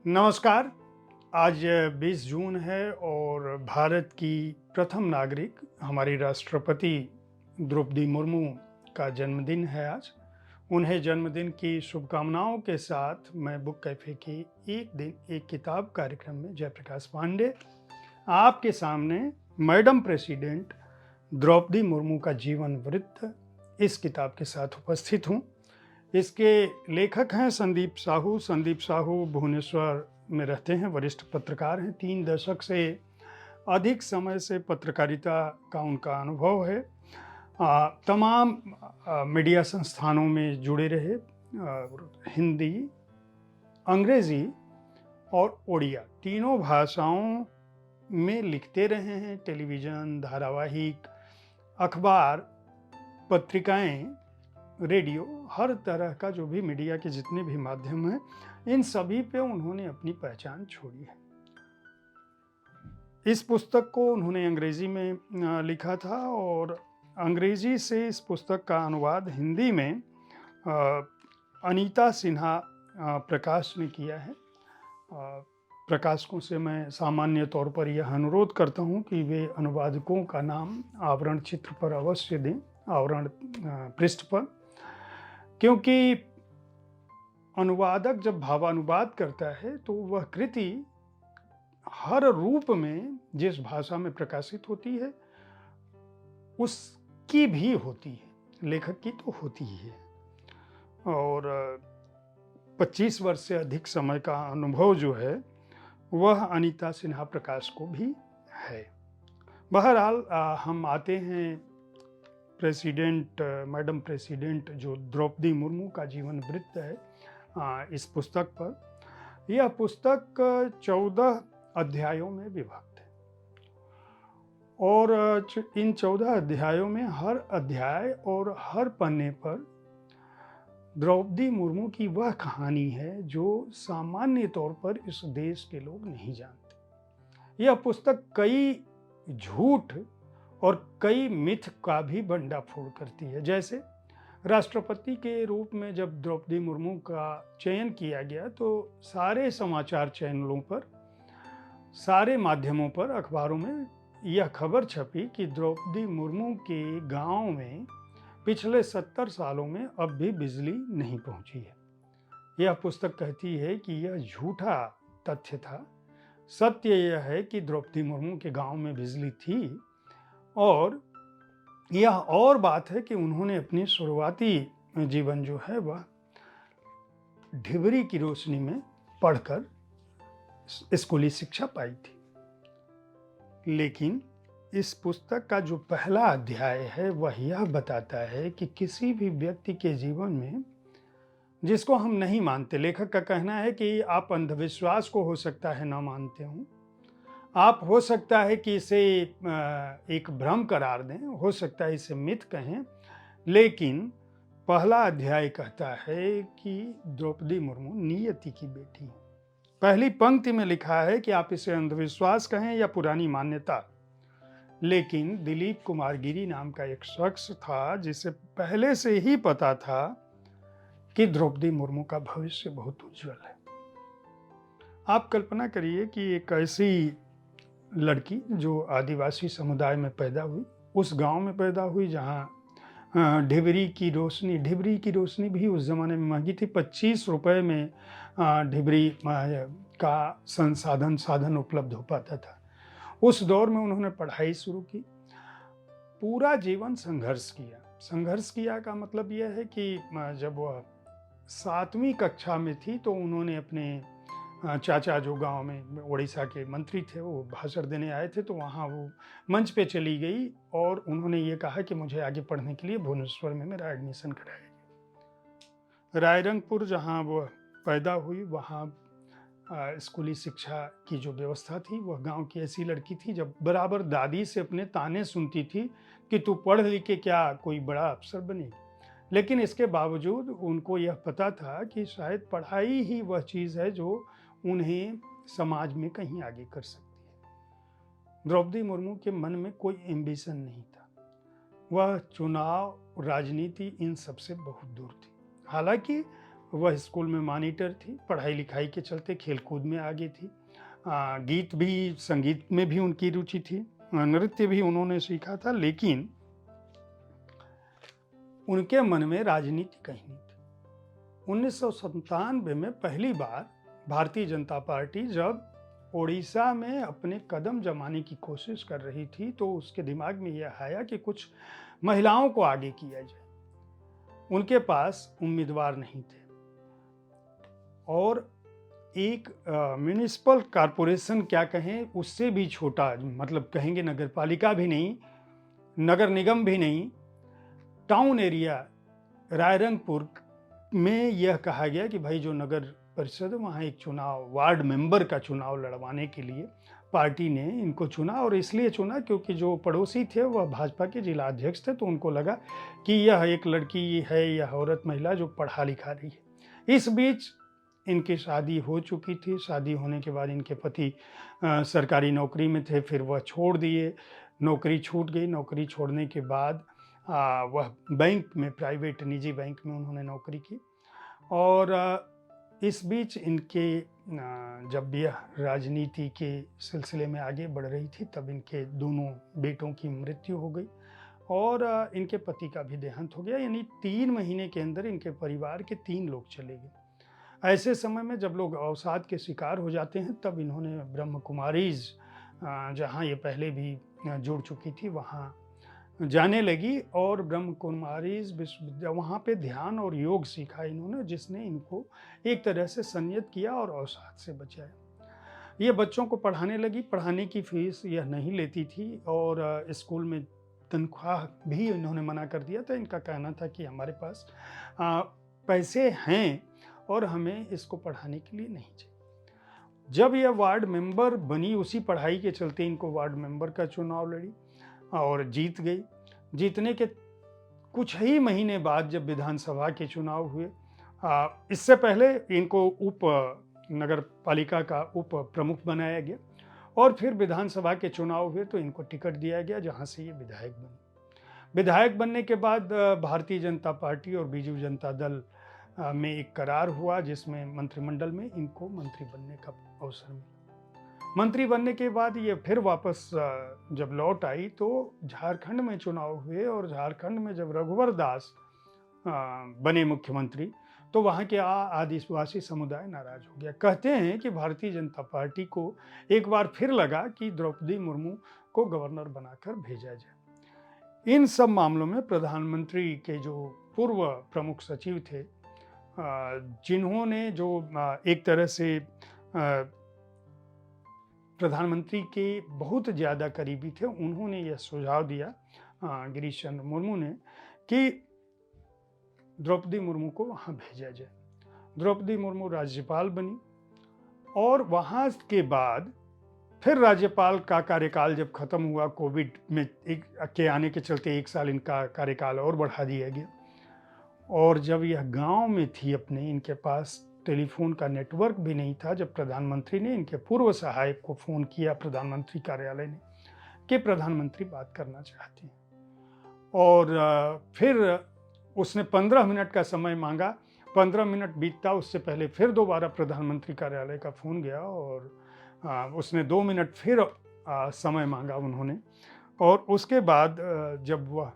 नमस्कार। आज 20 जून है और भारत की प्रथम नागरिक हमारी राष्ट्रपति द्रौपदी मुर्मू का जन्मदिन है आज। उन्हें जन्मदिन की शुभकामनाओं के साथ मैं बुक कैफ़े के एक दिन एक किताब कार्यक्रम में जयप्रकाश पांडे आपके सामने मैडम प्रेसिडेंट द्रौपदी मुर्मू का जीवन वृत्त इस किताब के साथ उपस्थित हूँ। इसके लेखक हैं संदीप साहू। संदीप साहू भुवनेश्वर में रहते हैं, वरिष्ठ पत्रकार हैं। 3 दशक से अधिक समय से पत्रकारिता का उनका अनुभव है। तमाम मीडिया संस्थानों में जुड़े रहे। हिंदी, अंग्रेज़ी और ओडिया तीनों भाषाओं में लिखते रहे हैं। टेलीविज़न, धारावाहिक, अखबार, पत्रिकाएं, रेडियो, हर तरह का जो भी मीडिया के जितने भी माध्यम हैं, इन सभी पे उन्होंने अपनी पहचान छोड़ी है। इस पुस्तक को उन्होंने अंग्रेजी में लिखा था और अंग्रेजी से इस पुस्तक का अनुवाद हिंदी में अनीता सिन्हा प्रकाश ने किया है। प्रकाशकों से मैं सामान्य तौर पर यह अनुरोध करता हूँ कि वे अनुवादकों का नाम आवरण चित्र पर अवश्य दें, आवरण पृष्ठ पर, क्योंकि अनुवादक जब भावानुवाद करता है तो वह कृति हर रूप में जिस भाषा में प्रकाशित होती है उसकी भी होती है, लेखक की तो होती ही है। और 25 वर्ष से अधिक समय का अनुभव जो है वह अनीता सिन्हा प्रकाश को भी है। बहरहाल हम आते हैं मैडम प्रेसिडेंट जो द्रौपदी मुर्मू का जीवन वृत्त है इस पुस्तक पर। यह पुस्तक 14 अध्यायों में विभक्त है और इन 14 अध्यायों में हर अध्याय और हर पन्ने पर द्रौपदी मुर्मू की वह कहानी है जो सामान्य तौर पर इस देश के लोग नहीं जानते। यह पुस्तक कई झूठ और कई मिथ का भी भंडाफोड़ करती है। जैसे राष्ट्रपति के रूप में जब द्रौपदी मुर्मू का चयन किया गया तो सारे समाचार चैनलों पर, सारे माध्यमों पर, अखबारों में यह खबर छपी कि द्रौपदी मुर्मू के गांव में पिछले 70 सालों में अब भी बिजली नहीं पहुंची है। यह पुस्तक कहती है कि यह झूठा तथ्य था। सत्य यह है कि द्रौपदी मुर्मू के गांव में बिजली थी और यह और बात है कि उन्होंने अपनी शुरुआती जीवन जो है वह ढिबरी की रोशनी में पढ़कर स्कूली शिक्षा पाई थी। लेकिन इस पुस्तक का जो पहला अध्याय है वह यह बताता है कि किसी भी व्यक्ति के जीवन में जिसको हम नहीं मानते, लेखक का कहना है कि आप अंधविश्वास को हो सकता है ना मानते हो, आप हो सकता है कि इसे एक भ्रम करार दें, हो सकता है इसे मिथ कहें, लेकिन पहला अध्याय कहता है कि द्रौपदी मुर्मू नियति की बेटी है। पहली पंक्ति में लिखा है कि आप इसे अंधविश्वास कहें या पुरानी मान्यता, लेकिन दिलीप कुमार गिरी नाम का एक शख्स था जिसे पहले से ही पता था कि द्रौपदी मुर्मू का भविष्य बहुत उज्जवल है। आप कल्पना करिए कि एक ऐसी लड़की जो आदिवासी समुदाय में पैदा हुई, उस गांव में पैदा हुई जहां ढिबरी की रोशनी भी उस ज़माने में महंगी थी। 25 रुपए में ढिबरी का साधन उपलब्ध हो पाता था। उस दौर में उन्होंने पढ़ाई शुरू की, पूरा जीवन संघर्ष किया। संघर्ष किया का मतलब यह है कि जब वह 7वीं कक्षा में थी तो उन्होंने अपने चाचा जो गांव में उड़ीसा के मंत्री थे, वो भाषण देने आए थे, तो वहाँ वो मंच पे चली गई और उन्होंने ये कहा कि मुझे आगे पढ़ने के लिए भुवनेश्वर में मेरा एडमिशन कराया। रायरंगपुर जहाँ वो पैदा हुई वहाँ स्कूली शिक्षा की जो व्यवस्था थी, वह गांव की ऐसी लड़की थी जब बराबर दादी से अपने ताने सुनती थी कि तू पढ़ लिख के क्या कोई बड़ा अफसर बनेगी। लेकिन इसके बावजूद उनको यह पता था कि शायद पढ़ाई ही वह चीज़ है जो उन्हें समाज में कहीं आगे कर सकती है। द्रौपदी मुर्मू के मन में कोई एम्बिशन नहीं था। वह चुनाव, राजनीति, इन सब से बहुत दूर थी। हालांकि वह स्कूल में मॉनिटर थी, पढ़ाई लिखाई के चलते खेलकूद में आगे थी। गीत भी, संगीत में भी उनकी रुचि थी, नृत्य भी उन्होंने सीखा था, लेकिन उनके मन में राजनीति कहीं नहीं थी। 1997 में पहली बार भारतीय जनता पार्टी जब ओडिशा में अपने कदम जमाने की कोशिश कर रही थी, तो उसके दिमाग में यह आया कि कुछ महिलाओं को आगे किया जाए। उनके पास उम्मीदवार नहीं थे और एक म्युनिसिपल कॉरपोरेशन क्या कहें, उससे भी छोटा, मतलब कहेंगे नगर पालिका भी नहीं, नगर निगम भी नहीं, टाउन एरिया रायरंगपुर में यह कहा गया कि भाई जो नगर परिषद है वहाँ एक चुनाव, वार्ड मेंबर का चुनाव लड़वाने के लिए पार्टी ने इनको चुना। और इसलिए चुना क्योंकि जो पड़ोसी थे वह भाजपा के जिला अध्यक्ष थे, तो उनको लगा कि यह एक लड़की है, यह औरत महिला जो पढ़ा लिखा रही है। इस बीच इनकी शादी हो चुकी थी। शादी होने के बाद इनके पति सरकारी नौकरी में थे, फिर वह छोड़ दिए, नौकरी छूट गई। नौकरी छोड़ने के बाद वह बैंक में, प्राइवेट निजी बैंक में उन्होंने नौकरी की। और इस बीच इनके जब यह राजनीति के सिलसिले में आगे बढ़ रही थी, तब इनके दोनों बेटों की मृत्यु हो गई और इनके पति का भी देहांत हो गया। यानी 3 महीने के अंदर इनके परिवार के 3 लोग चले गए। ऐसे समय में जब लोग अवसाद के शिकार हो जाते हैं, तब इन्होंने ब्रह्म कुमारीज, जहाँ ये पहले भी जुड़ चुकी थी, वहाँ जाने लगी और ब्रह्म कुमारीज विश्वविद्यालय, वहाँ पे ध्यान और योग सीखा इन्होंने, जिसने इनको एक तरह से संयत किया और अवसाद से बचाया। ये बच्चों को पढ़ाने लगी। पढ़ाने की फीस यह नहीं लेती थी और स्कूल में तनख्वाह भी इन्होंने मना कर दिया था। इनका कहना था कि हमारे पास पैसे हैं और हमें इसको पढ़ाने के लिए नहीं चाहिए। जब यह वार्ड मेंबर बनी, उसी पढ़ाई के चलते इनको वार्ड मेंबर का चुनाव लड़ी और जीत गई। जीतने के कुछ ही महीने बाद जब विधानसभा के चुनाव हुए, इससे पहले इनको उप नगर पालिका का उप प्रमुख बनाया गया और फिर विधानसभा के चुनाव हुए तो इनको टिकट दिया गया, जहां से ये विधायक बने। विधायक बनने के बाद भारतीय जनता पार्टी और बीजू जनता दल में एक करार हुआ, जिसमें मंत्रिमंडल में इनको मंत्री बनने का अवसर मिला। मंत्री बनने के बाद ये फिर वापस जब लौट आई तो झारखंड में चुनाव हुए और झारखंड में जब रघुवर दास बने मुख्यमंत्री, तो वहाँ के आदिवासी समुदाय नाराज हो गया। कहते हैं कि भारतीय जनता पार्टी को एक बार फिर लगा कि द्रौपदी मुर्मू को गवर्नर बनाकर भेजा जाए। इन सब मामलों में प्रधानमंत्री के जो पूर्व प्रमुख सचिव थे, जिन्होंने जो एक तरह से प्रधानमंत्री के बहुत ज़्यादा करीबी थे, उन्होंने यह सुझाव दिया, गिरीश चंद्र मुर्मू ने, कि द्रौपदी मुर्मू को वहाँ भेजा जाए। द्रौपदी मुर्मू राज्यपाल बनी और वहाँ के बाद फिर राज्यपाल का कार्यकाल जब खत्म हुआ, कोविड में के आने के चलते 1 साल इनका कार्यकाल और बढ़ा दिया गया। और जब यह गांव में थी अपने, इनके पास टेलीफोन का नेटवर्क भी नहीं था, जब प्रधानमंत्री ने इनके पूर्व सहायक को फ़ोन किया प्रधानमंत्री कार्यालय ने कि प्रधानमंत्री बात करना चाहते हैं, और फिर उसने 15 मिनट का समय मांगा। 15 मिनट बीतता उससे पहले फिर दोबारा प्रधानमंत्री कार्यालय का फ़ोन गया और उसने 2 मिनट फिर समय मांगा उन्होंने। और उसके बाद जब वह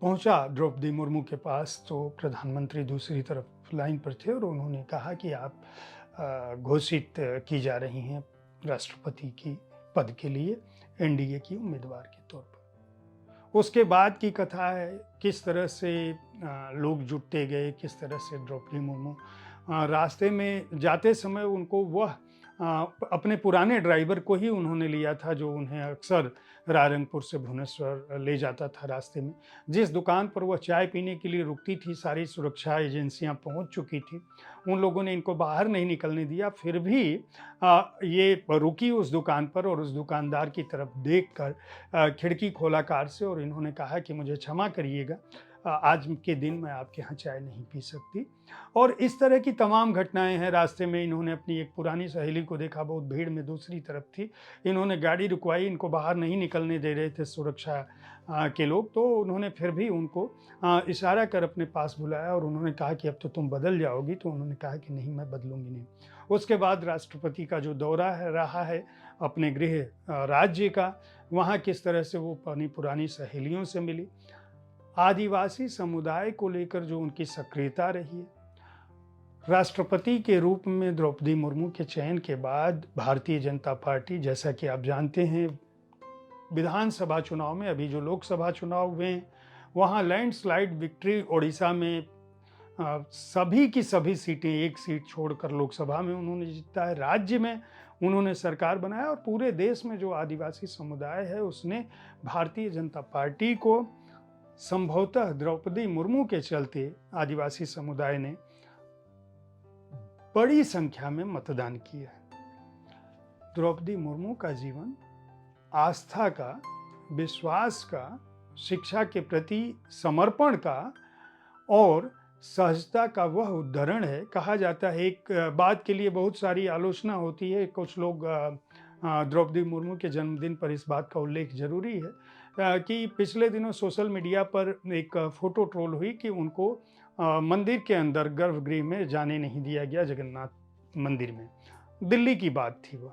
पहुंचा द्रौपदी मुर्मू के पास, तो प्रधानमंत्री दूसरी तरफ लाइन पर थे और उन्होंने कहा कि आप घोषित की जा रही हैं राष्ट्रपति की पद के लिए एनडीए की उम्मीदवार के तौर पर। उसके बाद की कथा है, किस तरह से लोग जुटते गए, किस तरह से द्रौपदी मुर्मू रास्ते में जाते समय उनको वह अपने पुराने ड्राइवर को ही उन्होंने लिया था, जो उन्हें अक्सर रायरंगपुर से भुवनेश्वर ले जाता था। रास्ते में जिस दुकान पर वह चाय पीने के लिए रुकती थी, सारी सुरक्षा एजेंसियां पहुंच चुकी थी, उन लोगों ने इनको बाहर नहीं निकलने दिया। फिर भी ये रुकी उस दुकान पर और उस दुकानदार की तरफ देखकर खिड़की खोला कार से और इन्होंने कहा कि मुझे क्षमा करिएगा, आज के दिन मैं आपके यहाँ चाय नहीं पी सकती। और इस तरह की तमाम घटनाएं हैं। रास्ते में इन्होंने अपनी एक पुरानी सहेली को देखा, बहुत भीड़ में दूसरी तरफ थी। इन्होंने गाड़ी रुकवाई, इनको बाहर नहीं निकलने दे रहे थे सुरक्षा के लोग, तो उन्होंने फिर भी उनको इशारा कर अपने पास बुलाया और उन्होंने कहा कि अब तो तुम बदल जाओगी, तो उन्होंने कहा कि नहीं, मैं बदलूंगी नहीं। उसके बाद राष्ट्रपति का जो दौरा है रहा है अपने गृह राज्य का, वहाँ किस तरह से वो अपनी पुरानी सहेलियों से मिली, आदिवासी समुदाय को लेकर जो उनकी सक्रियता रही है। राष्ट्रपति के रूप में द्रौपदी मुर्मू के चयन के बाद भारतीय जनता पार्टी, जैसा कि आप जानते हैं, विधानसभा चुनाव में, अभी जो लोकसभा चुनाव हुए हैं वहाँ लैंडस्लाइड विक्ट्री ओडिशा में सभी की सभी सीटें, एक सीट छोड़कर लोकसभा में उन्होंने जीता है। राज्य में उन्होंने सरकार बनाया और पूरे देश में जो आदिवासी समुदाय है उसने भारतीय जनता पार्टी को, संभवतः द्रौपदी मुर्मू के चलते आदिवासी समुदाय ने बड़ी संख्या में मतदान किया है। द्रौपदी मुर्मू का जीवन आस्था का, विश्वास का, शिक्षा के प्रति समर्पण का और सहजता का वह उदाहरण है। कहा जाता है, एक बात के लिए बहुत सारी आलोचना होती है, कुछ लोग द्रौपदी मुर्मू के जन्मदिन पर इस बात का उल्लेख जरूरी है कि पिछले दिनों सोशल मीडिया पर एक फ़ोटो ट्रोल हुई कि उनको मंदिर के अंदर गर्भगृह में जाने नहीं दिया गया, जगन्नाथ मंदिर में। दिल्ली की बात थी वह।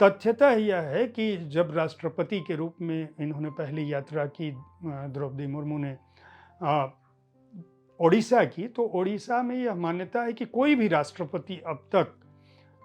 तथ्यतः यह है कि जब राष्ट्रपति के रूप में इन्होंने पहली यात्रा की, द्रौपदी मुर्मू ने ओडिशा की, तो ओडिशा में यह मान्यता है कि कोई भी राष्ट्रपति अब तक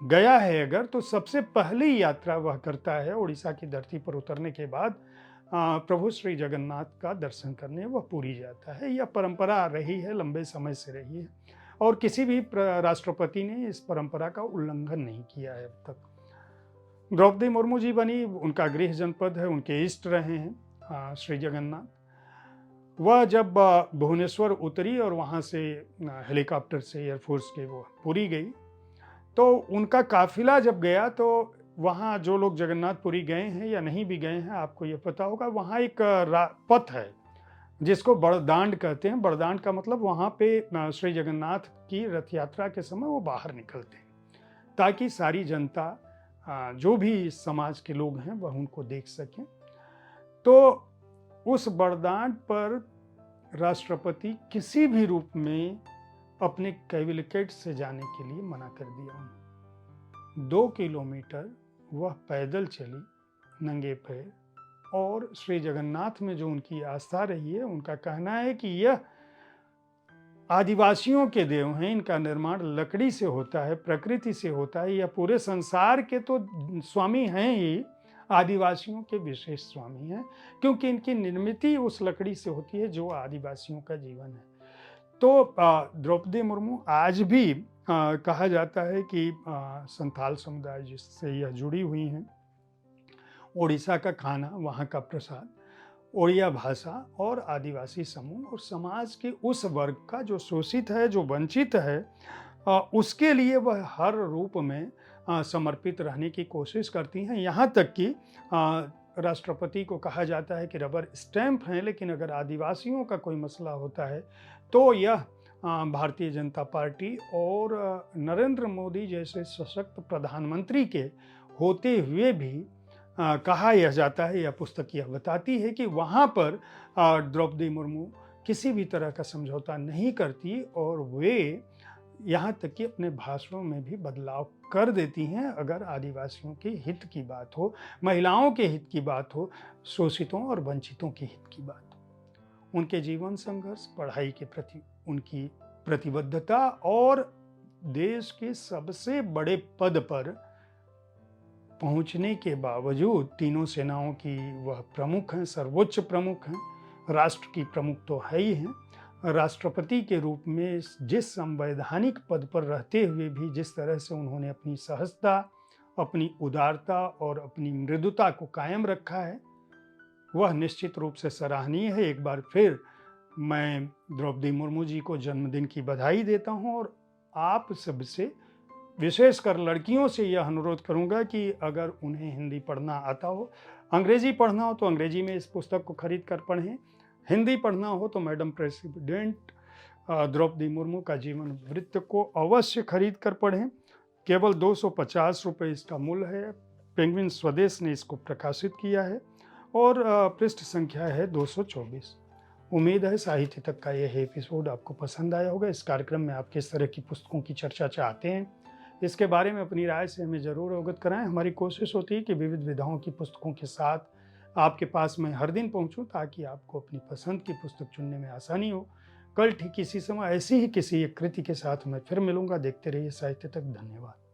गया है अगर, तो सबसे पहली यात्रा वह करता है ओडिशा की धरती पर उतरने के बाद प्रभु श्री जगन्नाथ का दर्शन करने वह पुरी जाता है। यह परंपरा रही है, लंबे समय से रही है और किसी भी राष्ट्रपति ने इस परंपरा का उल्लंघन नहीं किया है अब तक। द्रौपदी मुर्मू जी बनी, उनका गृह जनपद है, उनके इष्ट रहे हैं श्री जगन्नाथ। वह जब भुवनेश्वर उतरी और वहाँ से हेलीकॉप्टर से एयरफोर्स के वो पुरी गई, तो उनका काफिला जब गया तो वहाँ जो लोग जगन्नाथपुरी गए हैं या नहीं भी गए हैं, आपको ये पता होगा, वहाँ एक पथ है जिसको बड़दांड कहते हैं। बड़दांड का मतलब वहाँ पे श्री जगन्नाथ की रथ यात्रा के समय वो बाहर निकलते हैं ताकि सारी जनता, जो भी समाज के लोग हैं, वह उनको देख सकें। तो उस बड़दांड पर राष्ट्रपति किसी भी रूप में अपने कैवलकेट से जाने के लिए मना कर दिया उन्हें। 2 किलोमीटर वह पैदल चली, नंगे पैर, और श्री जगन्नाथ में जो उनकी आस्था रही है, उनका कहना है कि यह आदिवासियों के देव हैं, इनका निर्माण लकड़ी से होता है, प्रकृति से होता है, यह पूरे संसार के तो स्वामी हैं ही, आदिवासियों के विशेष स्वामी हैं, क्योंकि इनकी निर्मित उस लकड़ी से होती है जो आदिवासियों का जीवन है। तो द्रौपदी मुर्मू आज भी कहा जाता है कि संथाल समुदाय जिससे यह जुड़ी हुई हैं, ओडिशा का खाना, वहाँ का प्रसाद, ओडिया भाषा और आदिवासी समूह और समाज के उस वर्ग का जो शोषित है, जो वंचित है, उसके लिए वह हर रूप में समर्पित रहने की कोशिश करती हैं। यहाँ तक कि राष्ट्रपति को कहा जाता है कि रबर स्टैंप हैं, लेकिन अगर आदिवासियों का कोई मसला होता है तो यह भारतीय जनता पार्टी और नरेंद्र मोदी जैसे सशक्त प्रधानमंत्री के होते हुए भी कहा यह जाता है, यह पुस्तक यह बताती है कि वहाँ पर द्रौपदी मुर्मू किसी भी तरह का समझौता नहीं करती और वे यहाँ तक कि अपने भाषणों में भी बदलाव कर देती हैं अगर आदिवासियों के हित की बात हो, महिलाओं के हित की बात हो, शोषितों और वंचितों के हित की बात हो। उनके जीवन संघर्ष, पढ़ाई के प्रति उनकी प्रतिबद्धता और देश के सबसे बड़े पद पर पहुंचने के बावजूद तीनों सेनाओं की वह प्रमुख हैं, सर्वोच्च प्रमुख हैं, राष्ट्र की प्रमुख तो है ही हैं। राष्ट्रपति के रूप में जिस संवैधानिक पद पर रहते हुए भी जिस तरह से उन्होंने अपनी सहजता, अपनी उदारता और अपनी मृदुता को कायम रखा है, वह निश्चित रूप से सराहनीय है। एक बार फिर मैं द्रौपदी मुर्मू जी को जन्मदिन की बधाई देता हूं और आप सबसे, विशेषकर लड़कियों से यह अनुरोध करूंगा कि अगर उन्हें हिंदी पढ़ना आता हो, अंग्रेजी पढ़ना हो तो अंग्रेजी में इस पुस्तक को खरीद कर पढ़ें। हिंदी पढ़ना हो तो मैडम प्रेसिडेंट द्रौपदी मुर्मू का जीवन वृत्त को अवश्य खरीद कर पढ़ें। केवल 250 रुपये इसका मूल्य है। पेंगुइन स्वदेश ने इसको प्रकाशित किया है और पृष्ठ संख्या है 224। उम्मीद है साहित्य तक का यह एपिसोड आपको पसंद आया होगा। इस कार्यक्रम में आप किस तरह की पुस्तकों की चर्चा चाहते हैं, इसके बारे में अपनी राय से हमें ज़रूर अवगत कराएं। हमारी कोशिश होती है कि विविध विधाओं की पुस्तकों के साथ आपके पास मैं हर दिन पहुंचूं, ताकि आपको अपनी पसंद की पुस्तक चुनने में आसानी हो। कल ठीक इसी समय ऐसी ही किसी एक कृति के साथ मैं फिर मिलूंगा। देखते रहिए साहित्य तक। धन्यवाद।